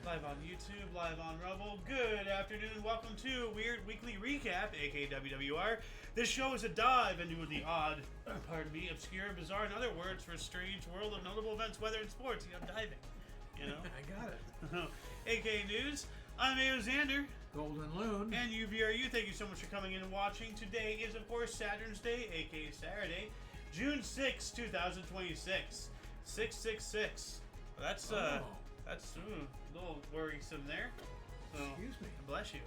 live on YouTube, live on Rumble. Good afternoon, welcome to Weird Weekly Recap AKA W.W.R. This show is a dive into the odd, obscure, bizarre, and other words for a strange world of notable events, weather, and sports. Diving. I got it. AKA News. I'm AO Xander. Golden Loon. And UVRU, thank you so much for coming in and watching. Today is, of course, Saturn's Day, aka Saturday, June 6, 2026. 666. That's a little worrisome there. So, excuse me. Bless you.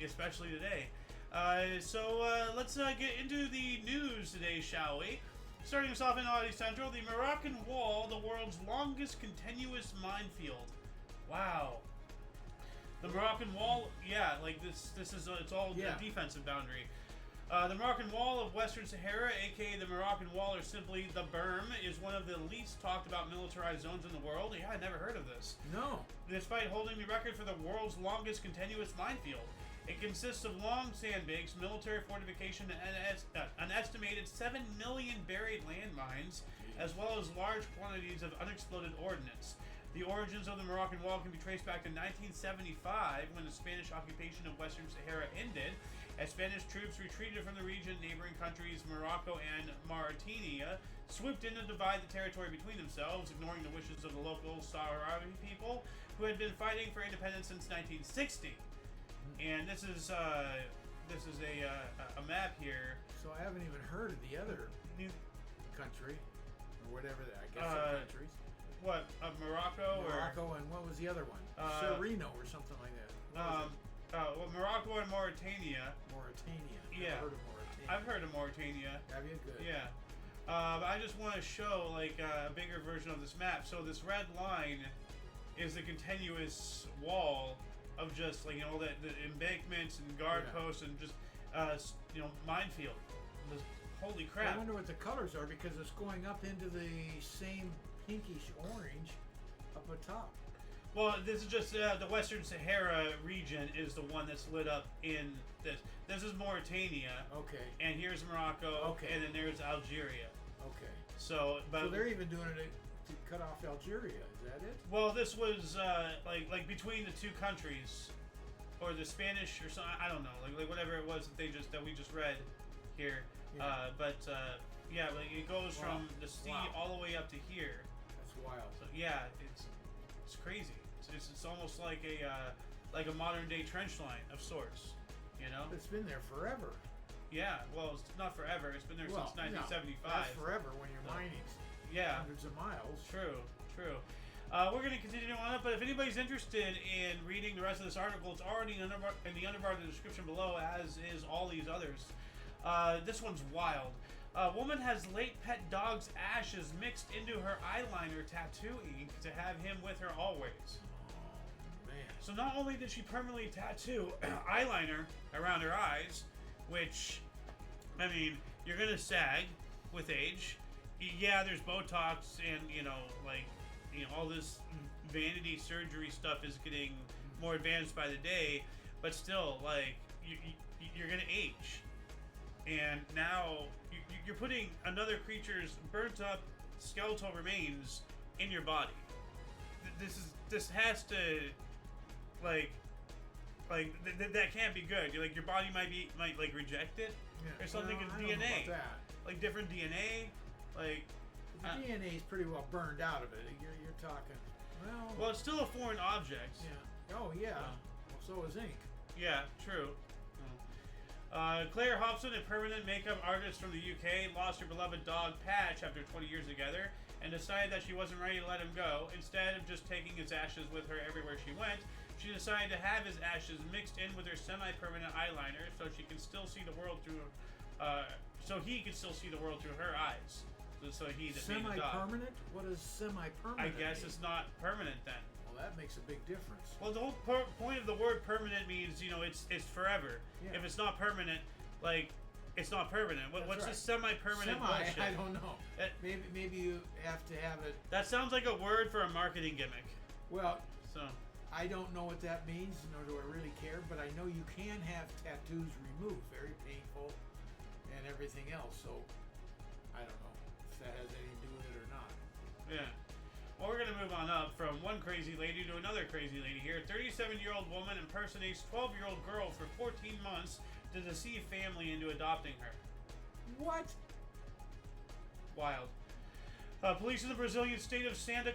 Especially today. So let's get into the news today, shall we? Starting us off in Oddity Central, the Moroccan Wall, the world's longest continuous minefield. Wow. The Moroccan Wall, yeah, like this is it's all a defensive boundary. The Moroccan Wall of Western Sahara, aka the Moroccan Wall, or simply the Berm, is one of the least talked about militarized zones in the world. Yeah, I never heard of this. No. Despite holding the record for the world's longest continuous minefield. It consists of long sandbanks, military fortification, and an estimated 7 million buried landmines, as well as large quantities of unexploded ordnance. The origins of the Moroccan Wall can be traced back to 1975, when the Spanish occupation of Western Sahara ended, as Spanish troops retreated from the region. Neighboring countries Morocco and Mauritania swooped in to divide the territory between themselves, ignoring the wishes of the local Sahrawi people, who had been fighting for independence since 1960. And this is a map here. So I haven't even heard of the other country, or whatever I guess they're countries. What, Morocco? Morocco, and what was the other one? Sereno or something like that. Well, Morocco and Mauritania. Mauritania. Yeah. I've heard of Mauritania. I've heard of Mauritania. Have you? Good. Yeah. I just want to show like a bigger version of this map. So this red line is a continuous wall of just like all the embankments and guard posts and just minefield. Holy crap! I wonder what the colors are, because it's going up into the same pinkish orange up atop. Well, this is just the Western Sahara region is the one that's lit up in this. This is Mauritania. Okay. And here's Morocco. Okay. And then there's Algeria. Okay. So they're even doing it to cut off Algeria. Is that it? Well, this was like between the two countries, or the Spanish or something. I don't know, like whatever it was that we just read here. Yeah. Like it goes from the sea all the way up to here. That's wild. So yeah, it's crazy. It's almost like a modern day trench line of sorts. It's been there forever. Yeah. Well, it's not forever. It's been there since 1975. No, that's forever when you're mining. Yeah. Hundreds of miles. True. We're going to continue on up, but if anybody's interested in reading the rest of this article, it's already in the underbar of the description below, as is all these others. This one's wild. A woman has late pet dog's ashes mixed into her eyeliner tattoo ink to have him with her always. Oh, man. So not only did she permanently tattoo eyeliner around her eyes, which, I mean, you're going to sag with age. Yeah, there's Botox and, all this vanity surgery stuff is getting more advanced by the day, but still, like, you're going to age. And now you're putting another creature's burnt up skeletal remains in your body. This has to, that can't be good. Your body might reject it or something. Well, It's I DNA. don't know about that. Like different DNA. The DNA is pretty well burned out of it. You're talking. Well, it's still a foreign object. Yeah. Oh yeah. Well, so is ink. Yeah. True. Claire Hobson, a permanent makeup artist from the UK, lost her beloved dog Patch after 20 years together and decided that she wasn't ready to let him go. Instead of just taking his ashes with her everywhere she went, she decided to have his ashes mixed in with her semi-permanent eyeliner so she can still see the world through. So he can still see the world through her eyes. So he that made the dog. Semi-permanent? What is semi-permanent? I guess it's not permanent then. Well, that makes a big difference. Well, the whole point of the word permanent means, it's forever. Yeah. If it's not permanent, it's not permanent. What's right. this semi-permanent bullshit? I don't know. Maybe you have to have it. That sounds like a word for a marketing gimmick. Well, so I don't know what that means, nor do I really care, but I know you can have tattoos removed, very painful, and everything else. So I don't know if that has anything to do with it or not. Yeah. we're going to move on up from one crazy lady to another crazy lady here. 37-year-old woman impersonates 12-year-old girl for 14 months to deceive family into adopting her. What? Wild. Police in the Brazilian state of Santa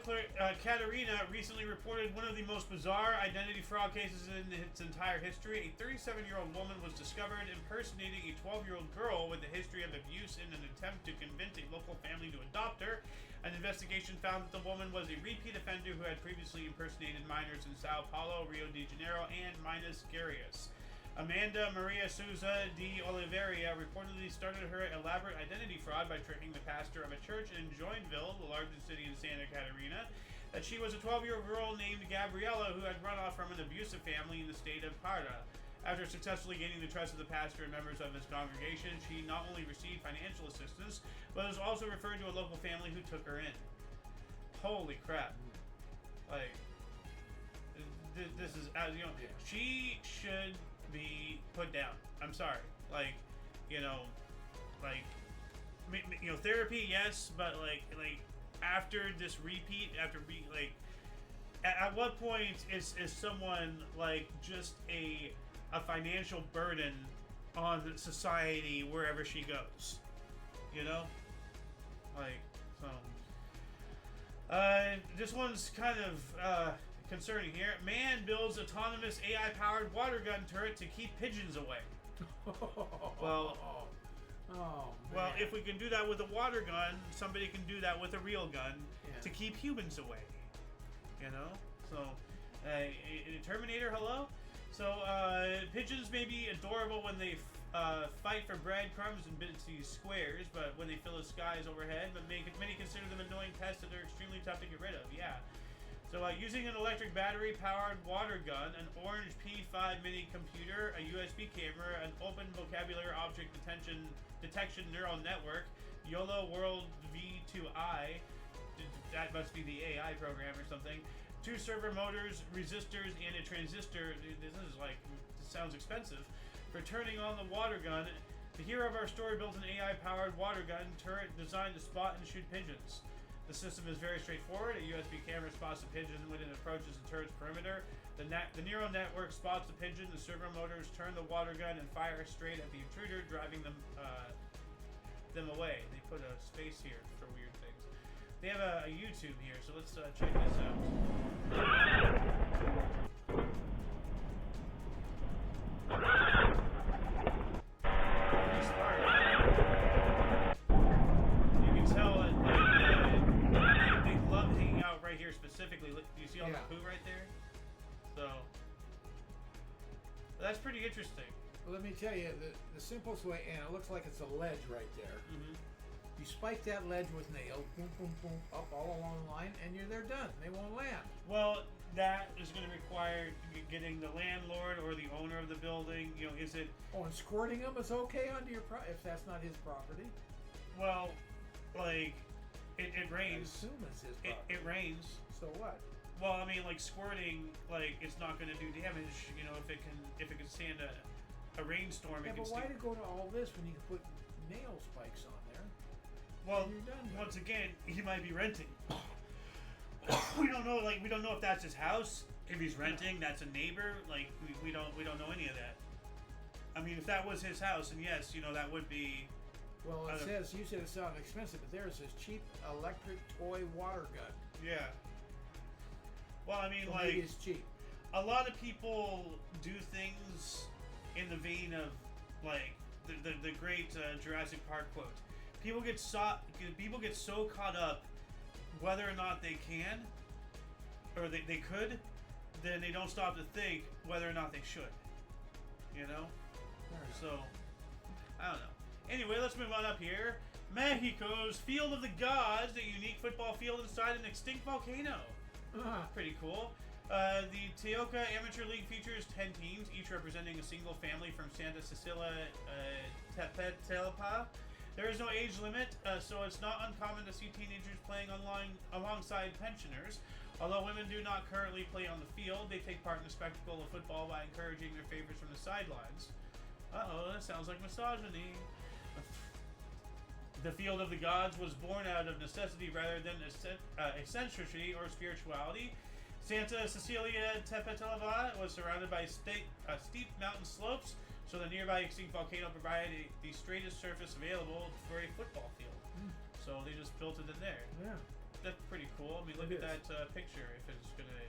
Catarina recently reported one of the most bizarre identity fraud cases in its entire history. A 37-year-old woman was discovered impersonating a 12-year-old girl with a history of abuse in an attempt to convince a local family to adopt her. An investigation found that the woman was a repeat offender who had previously impersonated minors in Sao Paulo, Rio de Janeiro, and Minas Gerais. Amanda Maria Souza de Oliveira reportedly started her elaborate identity fraud by tricking the pastor of a church in Joinville, the largest city in Santa Catarina, that she was a 12-year-old girl named Gabriela who had run off from an abusive family in the state of Pará. After successfully gaining the trust of the pastor and members of his congregation, she not only received financial assistance, but was also referred to a local family who took her in. Holy crap. Like, this is, as you know, she should be put down. I'm sorry. Like, therapy, yes, but after this repeat, at what point is someone just a financial burden on society wherever she goes? This one's kind of concerning here. Man builds autonomous AI-powered water gun turret to keep pigeons away. Well, if we can do that with a water gun, somebody can do that with a real gun to keep humans away. So, Terminator, hello? So, pigeons may be adorable when they fight for breadcrumbs and bitsy squares, but when they fill the skies overhead, but many consider them annoying pests that are extremely tough to get rid of. Yeah. So, using an electric battery-powered water gun, an orange P5 mini computer, a USB camera, an open vocabulary object detection neural network, YOLO World V2I, that must be the AI program or something, 2 server motors, resistors, and a transistor. This sounds expensive. For turning on the water gun, the hero of our story built an AI-powered water gun turret designed to spot and shoot pigeons. The system is very straightforward. A USB camera spots the pigeon when it approaches the turret's perimeter. The neural network spots the pigeon. The servo motors turn the water gun and fire straight at the intruder, driving them away. They put a space here for weird things. They have a YouTube here, so let's check this out. Pretty smart. You can tell that they love hanging out right here specifically. Look, do you see all the poo right there? So that's pretty interesting. Well, let me tell you, the simplest way, and it looks like it's a ledge right there. Mm-hmm. You spike that ledge with nails, boom, boom, boom, up all along the line, and they're done. They won't land. Well, that is going to require getting the landlord or the owner of the building. Is it? Oh, and squirting them is okay onto your if that's not his property. Well, it rains. I assume it's his property. It rains. So what? Well, I mean, squirting, it's not going to do damage. If it can stand a rainstorm. Yeah, but why to go to all this when you can put nail spikes on there? Well, once again, he might be renting. We don't know. We don't know if that's his house. If he's renting, that's a neighbor. We don't know any of that. I mean, if that was his house, and yes, that would be. Well, it says you said it sounded expensive, but there's this cheap electric toy water gun. Yeah. Well, I mean, so maybe it's cheap. A lot of people do things in the vein of the great Jurassic Park quote. People get so caught up whether or not they can or they could, then they don't stop to think whether or not they should. So I don't know. Anyway, let's move on up here. Mexico's Field of the Gods, a unique football field inside an extinct volcano. Pretty cool. The Teoca Amateur League features 10 teams, each representing a single family from Santa Cecilia, Tepetlapa. There is no age limit, so it's not uncommon to see teenagers playing alongside pensioners. Although women do not currently play on the field, they take part in the spectacle of football by encouraging their favorites from the sidelines. Uh-oh, that sounds like misogyny. The field of the gods was born out of necessity rather than eccentricity or spirituality. Santa Cecilia Tepetlava was surrounded by steep mountain slopes, so the nearby extinct volcano provided the straightest surface available for a football field. So they just built it in there. Yeah. That's pretty cool. I mean, look at that picture. If it's gonna,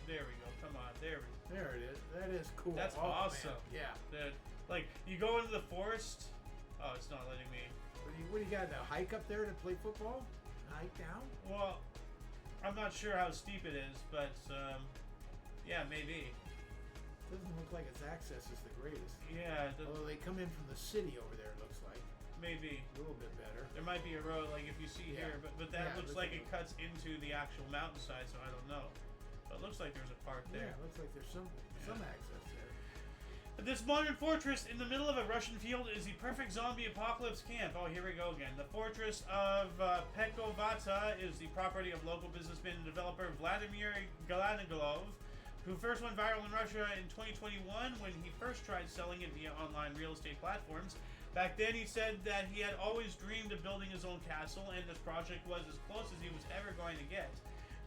there we go. Come on, there we go. There it is. That is cool. That's awesome. Man. Yeah. Like you go into the forest. Oh, it's not letting me. What do you got? A hike up there to play football? Hike down? Well, I'm not sure how steep it is, but yeah, maybe. Doesn't look like its access is the greatest. Yeah. Although they come in from the city over there, it looks like. Maybe. A little bit better. There might be a road, like if you see here, but that looks like it cuts into the actual mountainside, so I don't know. But it looks like there's a park there. Yeah, it looks like there's some access there. This modern fortress in the middle of a Russian field is the perfect zombie apocalypse camp. Oh, here we go again. The fortress of Pekovata is the property of local businessman and developer Vladimir Galanigolov, who first went viral in Russia in 2021 when he first tried selling it via online real estate platforms. Back then, he said that he had always dreamed of building his own castle, and this project was as close as he was ever going to get.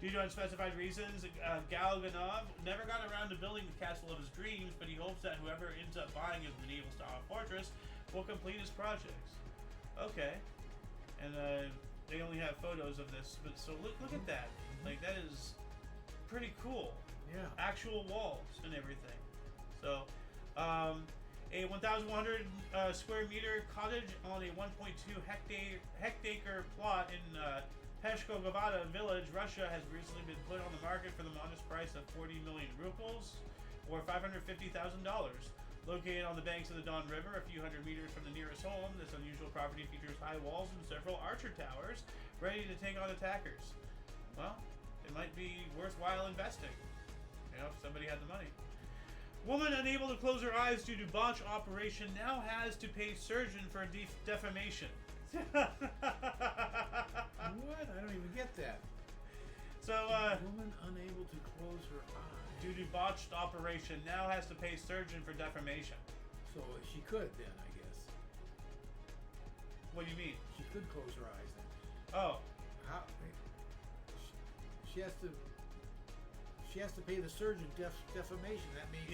Due to unspecified reasons, Galganov never got around to building the castle of his dreams, but he hopes that whoever ends up buying his medieval-style fortress will complete his projects. Okay. And they only have photos of this, but so look at that. Like, that is pretty cool. Yeah. Actual walls and everything. So, a 1,100 square meter cottage on a 1.2 hectare plot in Peshkovata village, Russia, has recently been put on the market for the modest price of 40 million rubles, or $550,000. Located on the banks of the Don River, a few hundred meters from the nearest home, this unusual property features high walls and several archer towers, ready to take on attackers. Well, it might be worthwhile investing, if somebody had the money. Woman unable to close her eyes due to botch operation now has to pay surgeon for defamation. What? I don't even get that. So, woman unable to close her eyes due to botched operation now has to pay surgeon for defamation. So she could then, I guess. What do you mean? She could close her eyes then. Oh. How? She has to. She has to pay the surgeon defamation. That means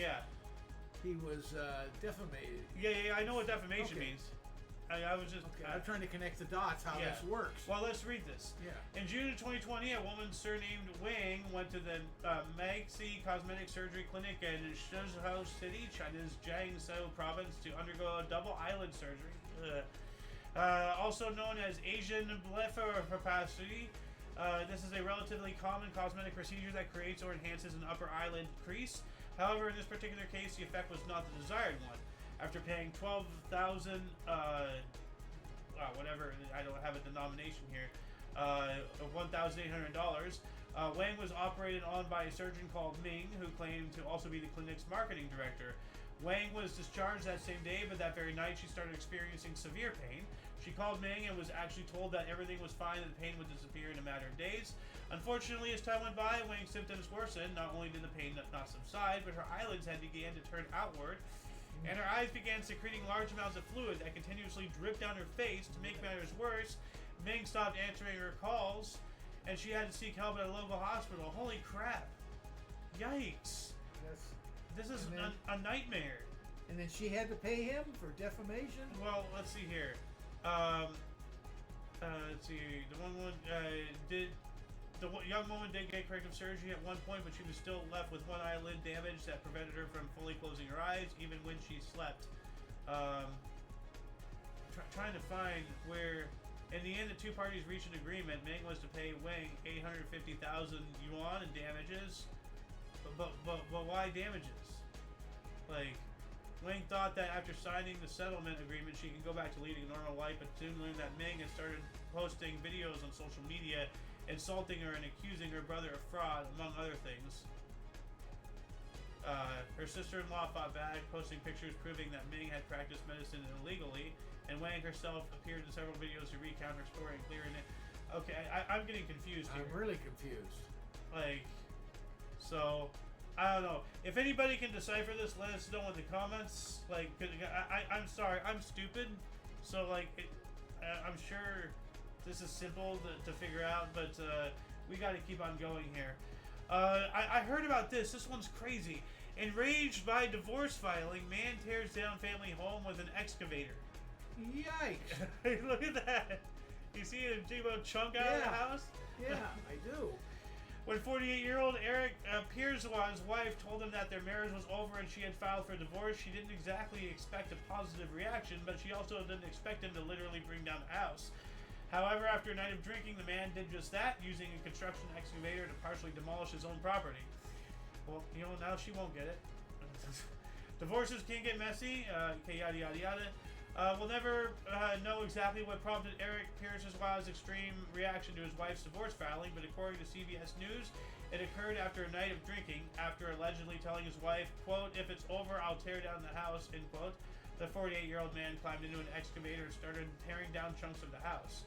he was defamated. Yeah, I know what defamation means. I was just... Okay, I'm trying to connect the dots how this works. Well, let's read this. Yeah. In June of 2020, a woman surnamed Wang went to the Maxi Cosmetic Surgery Clinic in Shenzhou City, China's Jiangsu province, to undergo a double eyelid surgery. Also known as Asian blepharoplasty. This is a relatively common cosmetic procedure that creates or enhances an upper eyelid crease. However, in this particular case, the effect was not the desired one. After paying 12,000, whatever, I don't have a denomination here, $1,800, Wang was operated on by a surgeon called Ming, who claimed to also be the clinic's marketing director. Wang was discharged that same day, but that very night she started experiencing severe pain. She called Ming and was actually told that everything was fine and the pain would disappear in a matter of days. Unfortunately, as time went by, Wang's symptoms worsened. Not only did the pain not subside, but her eyelids had began to turn outward, and her eyes began secreting large amounts of fluid that continuously dripped down her face. To make matters worse, Ming stopped answering her calls, and she had to seek help at a local hospital. Holy crap. Yikes. This is a nightmare. And then she had to pay him for defamation? Well, let's see here. Let's see. The young woman did get corrective surgery at one point, but she was still left with one eyelid damage that prevented her from fully closing her eyes, even when she slept. Trying to find where, in the end, the two parties reached an agreement. Ming was to pay Wang 850,000 yuan in damages, but why damages? Like, Wang thought that after signing the settlement agreement, she could go back to leading a normal life, but soon learned that Ming had started posting videos on social media insulting her and accusing her brother of fraud, among other things. Her sister-in-law fought back, posting pictures proving that Ming had practiced medicine illegally, and Wang herself appeared in several videos to recount her story and clearing it. Okay, I'm getting confused here. I'm really confused. Like, so, I don't know. If anybody can decipher this, let us know in the comments. Like, I'm sorry, I'm stupid. So, like, I'm sure this is simple to figure out, but we got to keep on going here. I heard about this. This one's crazy. Enraged by divorce filing, man tears down family home with an excavator. Yikes! Look at that. You see a big old chunk out of the house? Yeah, I do. When 48-year-old Eric Pierzois' wife told him that their marriage was over and she had filed for divorce, she didn't exactly expect a positive reaction, but she also didn't expect him to literally bring down the house. However, after a night of drinking, the man did just that, using a construction excavator to partially demolish his own property. Well, you know, now she won't get it. Divorces can get messy, yada yada yada. We'll never know exactly what prompted Eric Pierzois' extreme reaction to his wife's divorce filing, but according to CBS News, it occurred after a night of drinking, after allegedly telling his wife, quote, "If it's over, I'll tear down the house," end quote. The 48-year-old man climbed into an excavator and started tearing down chunks of the house.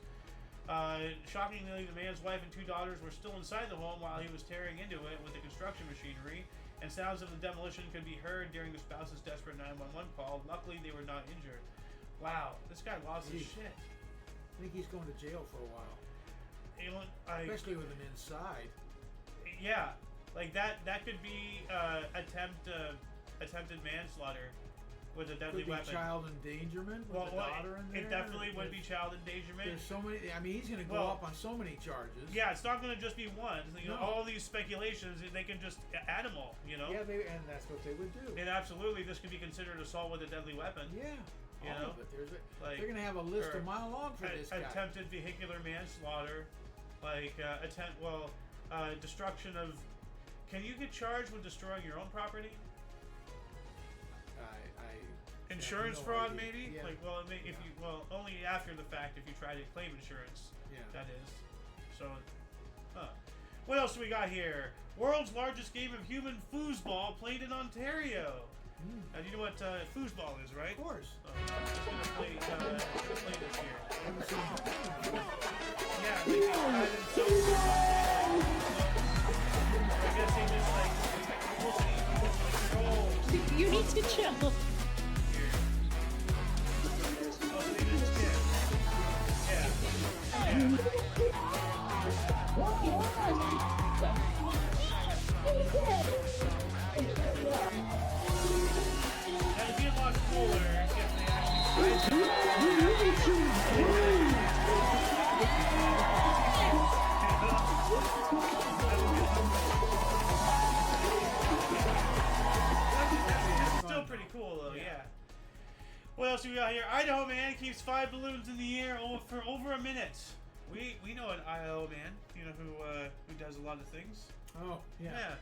Shockingly, the man's wife and 2 daughters were still inside the home while he was tearing into it with the construction machinery, and sounds of the demolition could be heard during the spouse's desperate 911 call. Luckily, they were not injured. Wow, this guy lost his shit. I think he's going to jail for a while. Especially with him inside. Yeah, like that could be attempted manslaughter with a deadly weapon. Child endangerment with a daughter in there. It definitely would be child endangerment. There's so many. I mean, he's going to go up on so many charges. Yeah, it's not going to just be one. You know, all these speculations, they can just add them all. You know. Yeah, and that's what they would do. And absolutely, this could be considered assault with a deadly weapon. Yeah. You know, they're going to have a list a mile long for this guy. Attempted vehicular manslaughter, destruction of. Can you get charged with destroying your own property? Insurance fraud, maybe. Yeah. Only after the fact if you try to claim insurance. Yeah. That is. So, what else do we got here? World's largest game of human foosball played in Ontario. Now, do you know what foosball is, right? Of course. I'm just gonna play this here. Yeah, I guess they just we'll see. You need to chill. Still pretty cool though, yeah. What else do we got here? Idaho man keeps 5 balloons in the air for over a minute. We know an IOYO man, you know, who does a lot of things. Oh, yeah.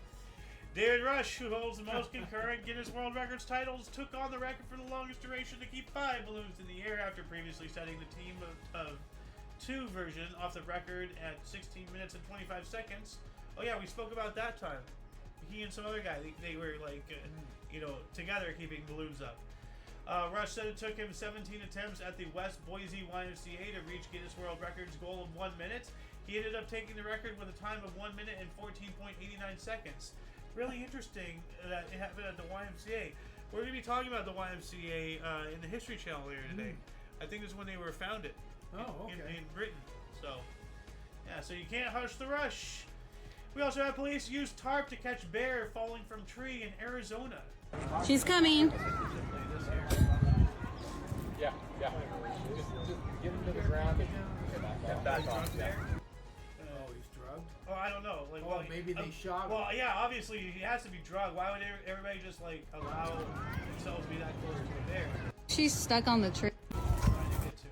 David Rush, who holds the most concurrent Guinness World Records titles, took on the record for the longest duration to keep 5 balloons in the air after previously setting the team of 2 version off the record at 16 minutes and 25 seconds. Oh yeah, we spoke about that time. He and some other guy, they were like, together keeping balloons up. Rush said it took him 17 attempts at the West Boise YMCA to reach Guinness World Records goal of 1 minute. He ended up taking the record with a time of 1 minute and 14.89 seconds. Really interesting that it happened at the YMCA. We're going to be talking about the YMCA in the History Channel later today. I think this is when they were founded. In Britain. So, yeah, so you can't hush the rush. We also have police use tarp to catch bear falling from tree in Arizona. She's coming. Yeah. Just get him to the ground and back on. Yeah. Oh, he's drugged? Oh, I don't know. Maybe they shot him. Well, yeah, obviously he has to be drugged. Why would everybody just allow themselves to be that close to a bear? She's stuck on the tree.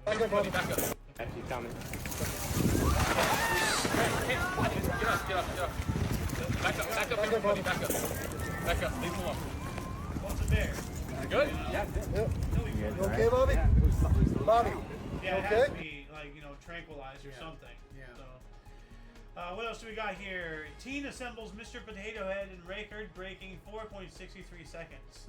Back up, buddy, back up. Actually coming. Hey, get up. Back up, buddy, back up. Back up, leave him alone. What's a bear? Good? Yeah. You okay, Bobby? Bobby. Yeah, it has to be tranquilized or something. Yeah. So, what else do we got here? Teen assembles Mr. Potato Head in record breaking 4.63 seconds.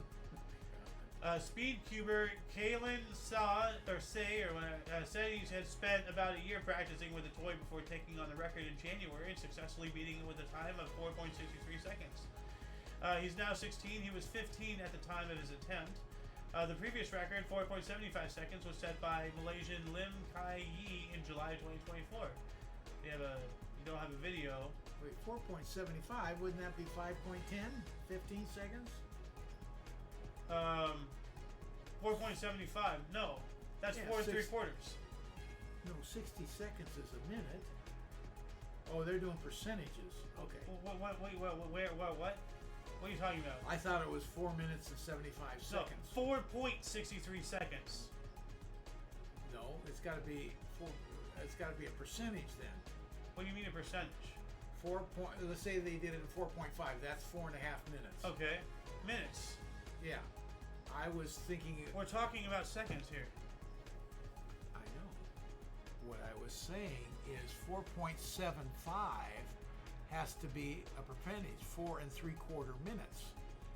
Speed cuber Kalen said he had spent about a year practicing with the toy before taking on the record in January and successfully beating it with a time of 4.63 seconds. He's now 16. He was 15 at the time of his attempt. The previous record, 4.75 seconds, was set by Malaysian Lim Kai Yi in July 2024. You don't have a video. Wait, 4.75, wouldn't that be 5.10? 15 seconds? 4.75. No, that's Yeah, 4 and 3 six- quarters. No, 60 seconds is a minute. Oh, they're doing percentages. Okay. Wait, what? What are you talking about? I thought it was 4 minutes and 75 No, seconds. 4.63 seconds. No, it's got to be four. It's got to be a percentage then. What do you mean a percentage? Let's say they did it in 4.5. That's 4.5 minutes. Okay, minutes. Yeah. I was thinking. We're talking about seconds here. I know. What I was saying is 4.75 has to be a percentage, 4 and 3/4 minutes.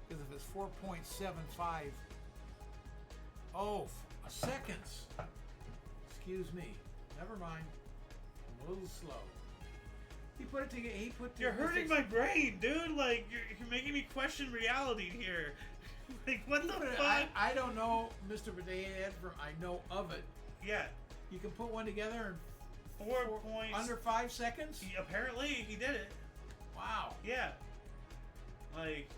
Because if it's 4.75, seconds. Excuse me. Never mind. I'm a little slow. He put it together. You're hurting my brain, dude. Like you're making me question reality here. Like what the fuck? I don't know, Mr. Potato Head. I know of it. Yeah. You can put one together in 4 points. under 5 seconds. Apparently, he did it. Wow. Yeah. Like.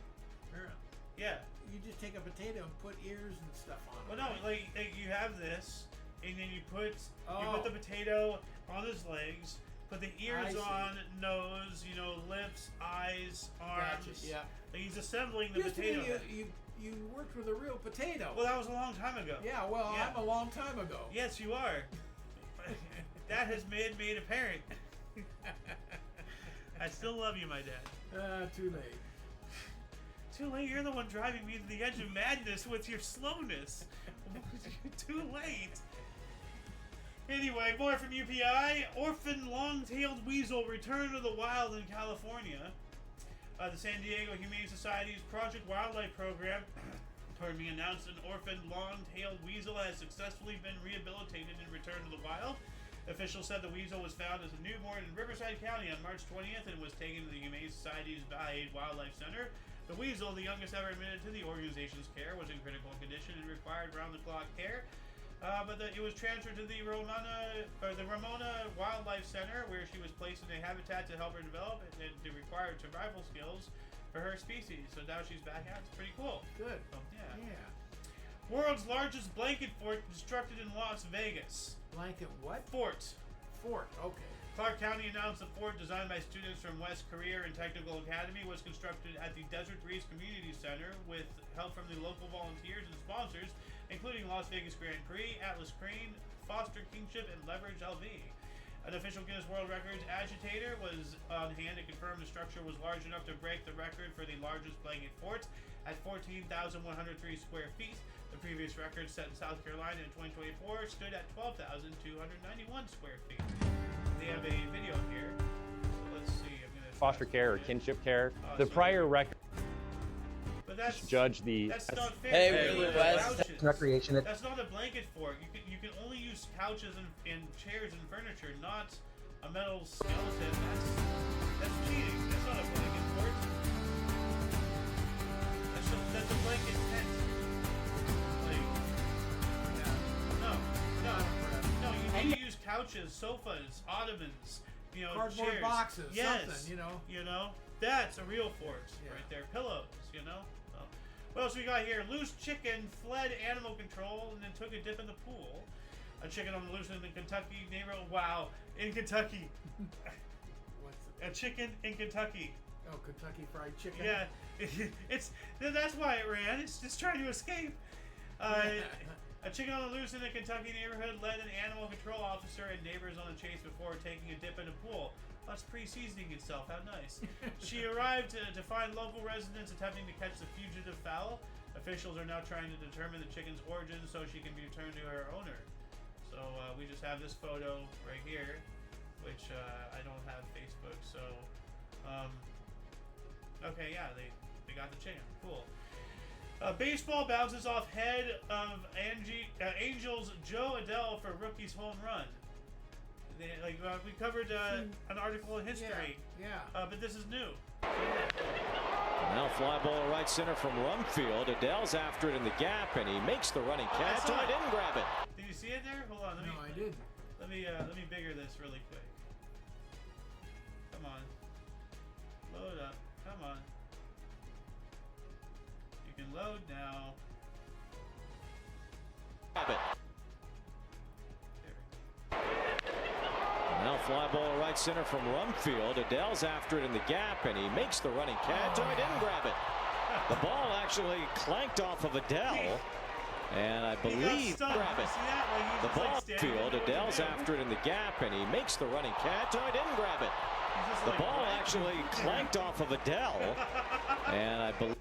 Yeah. You just take a potato and put ears and stuff on it. Well, no, right? like you have this, and then you put the potato on his legs, put the ears on, nose, lips, eyes, arms. Gotcha. Yeah. Like he's assembling the Used to potato. be you worked with a real potato. Well, that was a long time ago. Yeah. Well, Yeah. I'm a long time ago. Yes, you are. That has been made apparent. I still love you, my dad. Too late. Too late. You're the one driving me to the edge of madness with your slowness. Too late. Anyway, more from UPI. Orphan long-tailed weasel returned to the wild in California. The San Diego Humane Society's Project Wildlife Program announced an orphan long-tailed weasel has successfully been rehabilitated and returned to the wild. Officials said the weasel was found as a newborn in Riverside County on March 20th and was taken to the Humane Society's Valley Wildlife Center. The weasel, the youngest ever admitted to the organization's care, was in critical condition and required round-the-clock care. But it was transferred to the Ramona Wildlife Center, where she was placed in a habitat to help her develop and the required survival skills for her species. So now she's back out. It's pretty cool. Good. Oh, yeah. Yeah. World's largest blanket fort constructed in Las Vegas. Blanket what? Fort. Fort. Okay. Clark County announced the fort, designed by students from West Career and Technical Academy, was constructed at the Desert Breeze Community Center with help from the local volunteers and sponsors, including Las Vegas Grand Prix, Atlas Crane, Foster Kingship, and Leverage LV. An official Guinness World Records agitator was on hand to confirm the structure was large enough to break the record for the largest blanket fort at 14,103 square feet. The previous record, set in South Carolina in 2024, stood at 12,291 square feet. They have a video here. So let's see. I'm gonna foster care or kinship care. The so prior record but that's judge the that's not fair. Hey, That's West. not couches. Recreation. That's not a blanket fort. You can only use couches and chairs and furniture, not a metal skeleton. That's cheating. That's not a blanket fort. That's a blanket tent. No. You need to use couches, sofas, ottomans, Cardboard chairs. boxes, yes. something, That's a real fort Yeah. right there. Pillows, So, what else we got here? Loose chicken fled animal control and then took a dip in the pool. A chicken on the loose in the Kentucky neighborhood. Wow, in Kentucky. A chicken in Kentucky. Oh, Kentucky Fried Chicken. Yeah, that's why it ran. It's just trying to escape. A chicken on the loose in a Kentucky neighborhood led an animal control officer and neighbors on the chase before taking a dip in a pool. That's pre-seasoning itself. How nice. She arrived to find local residents attempting to catch the fugitive fowl. Officials are now trying to determine the chicken's origin so she can be returned to her owner. So we just have this photo right here, which I don't have Facebook. So, okay, yeah, they got the chicken. Cool. Baseball bounces off head of Angels Joe Adele for rookie's home run. We covered an article in history. Yeah. But this is new. Now fly ball to right center from Rumfield. Adele's after it in the gap, and he makes the running catch. Oh, I didn't grab it. Did you see it there? Hold on. No, I didn't. Let me bigger this really quick. Come on. Load up. Come on. You can load now. Grab it. There we go. Now fly ball to right center from Rumfield. Adele's after it in the gap, and he makes the running catch. Oh, I didn't grab it. The ball actually clanked off of Adele, and I believe grab it. The ball field. Adele's after it in the gap, and he makes the running catch. Oh, I didn't grab it. The ball actually clanked off of Adele, and I believe.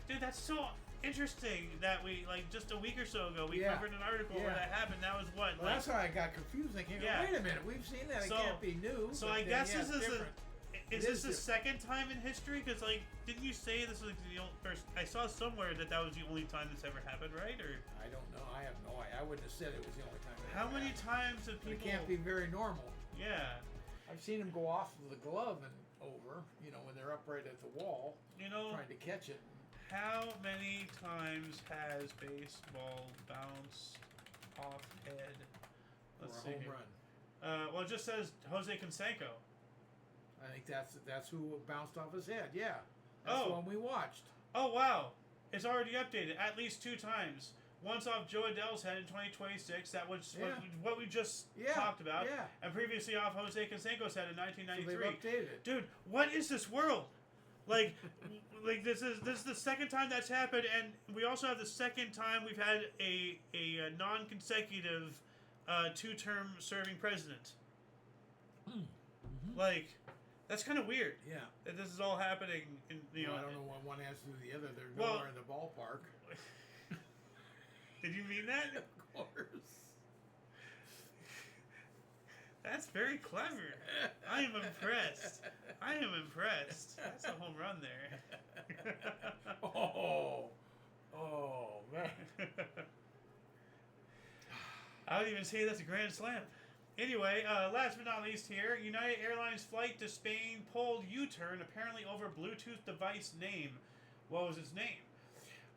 Dude, that's so interesting that we, like, just a week or so ago, we Yeah. covered an article where that happened. That was what? Well, like, that's why I got confused. I came, Yeah. wait a minute, we've seen that. So- it can't be new. So but I then, guess yeah, this it's is different. is It this is the different. second time in history? Because, like, didn't you say this was the only first? I saw somewhere that was the only time this ever happened, right? Or I don't know. I have no idea. I wouldn't have said it was the only time. it how ever many happened. times have But people? It can't be very normal. Yeah, I've seen them go off of the glove and over, when they're upright at the wall you know, trying to catch it. how many times has baseball bounced off head? Let's For see a home here. run. Well, it just says Jose Canseco. I think that's who bounced off his head. Yeah, that's the one we watched. Oh wow, it's already updated at least 2 times. Once off Joe Adele's head in 2026. That was what we just talked about. Yeah. And previously off Jose Canseco's head in 1993. So they've updated it. Dude, what is this world? Like, like this is the second time that's happened, and we also have the second time we've had a non-consecutive 2-term serving president. Like, that's kind of weird. Yeah. That this is all happening in I don't know what one has to do with the other. They're Well- nowhere in the ballpark. Did you mean that? Of course. That's very clever. I am impressed. I am impressed. That's a home run there. Oh man. I would even say that's a grand slam. Anyway, last but not least here, United Airlines flight to Spain pulled U-turn apparently over Bluetooth device name. What was its name?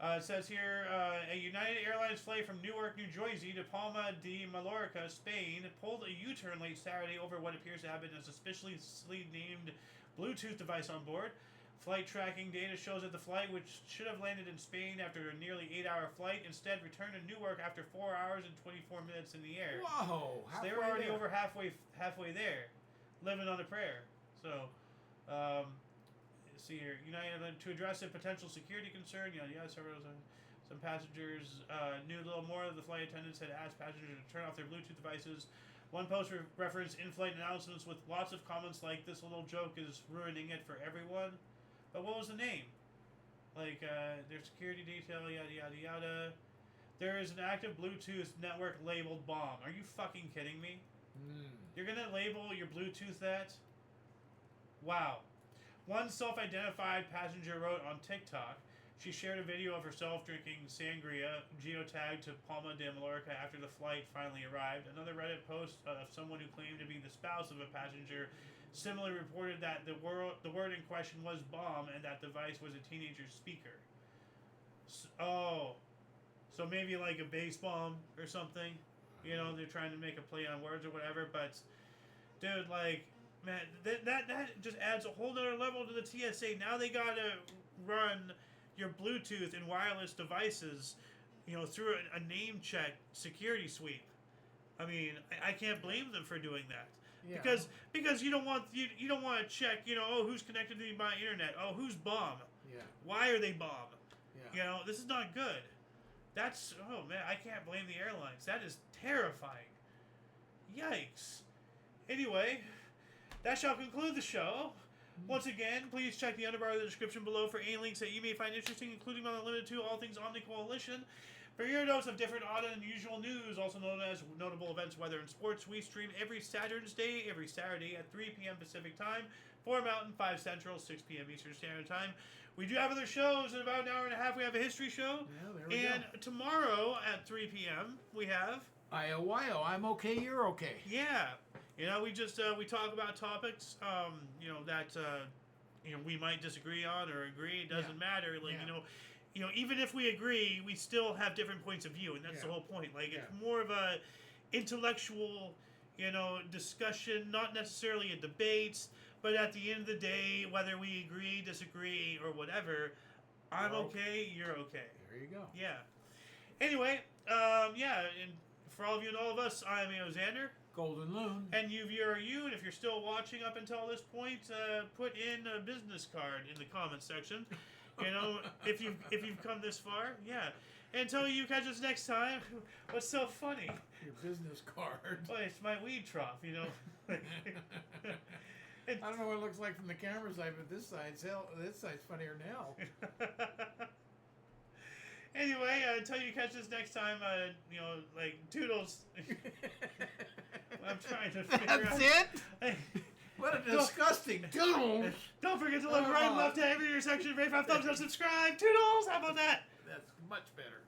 It says here, a United Airlines flight from Newark, New Jersey to Palma de Mallorca, Spain, pulled a U-turn late Saturday over what appears to have been a suspiciously named Bluetooth device on board. Flight tracking data shows that the flight, which should have landed in Spain after a nearly 8-hour flight, instead returned to Newark after 4 hours and 24 minutes in the air. Whoa! So they were already over halfway there, living on a prayer. So, see here, United to address a potential security concern. Some passengers knew a little more. The flight attendants had asked passengers to turn off their Bluetooth devices. One post referenced in-flight announcements with lots of comments like, "This little joke is ruining it for everyone." But what was the name? Like, their security detail, yada yada yada. There is an active Bluetooth network labeled bomb. Are you fucking kidding me? You're gonna label your Bluetooth that? Wow. One self-identified passenger wrote on TikTok. She shared a video of herself drinking sangria, geotagged to Palma de Mallorca after the flight finally arrived. Another Reddit post of someone who claimed to be the spouse of a passenger similarly reported that the word in question was bomb and that device was a teenager's speaker. So maybe like a bass bomb or something. They're trying to make a play on words or whatever. But, dude, like, man, that just adds a whole nother level to the TSA. Now they gotta run your Bluetooth and wireless devices, through a name check security sweep. I mean, I can't blame them for doing that. Yeah. Because you don't want to check, who's connected to my internet. Oh, who's bomb? Yeah. Why are they bomb? Yeah. This is not good. Oh man, I can't blame the airlines. That is terrifying. Yikes. Anyway, that shall conclude the show. Once again, please check the underbar of the description below for any links that you may find interesting, including but not limited to all things Omni Coalition. For your dose of different, odd, and unusual news, also known as notable events, weather, and sports, we stream every Saturday at 3 p.m. Pacific Time, 4 Mountain, 5 Central, 6 p.m. Eastern Standard Time. We do have other shows. In about an hour and a half, we have a history show. Yeah, there we and tomorrow at 3 p.m., we have... IOYO, I'm okay, you're okay. Yeah. We just, we talk about topics, that we might disagree on or agree. It doesn't matter. Like Yeah. even if we agree, we still have different points of view, and that's the whole point. Like it's more of a intellectual, discussion, not necessarily a debate. But at the end of the day, whether we agree, disagree, or whatever, I'm okay. You're okay. There you go. Yeah. Anyway, and for all of you and all of us, I'm Xander. Golden Loon. And you are you, and if you're still watching up until this point, put in a business card in the comments section. If you've come this far, yeah. Until you catch us next time. What's so funny? Your business card. Well, it's my weed trough, I don't know what it looks like from the camera side, but this side's funnier now. Anyway, until you catch us next time, toodles. I'm trying to figure out. That's it? What a disgusting doodle. Don't forget to look right and left at every intersection, rate 5 thumbs up, subscribe. Toodles! How about that? That's much better.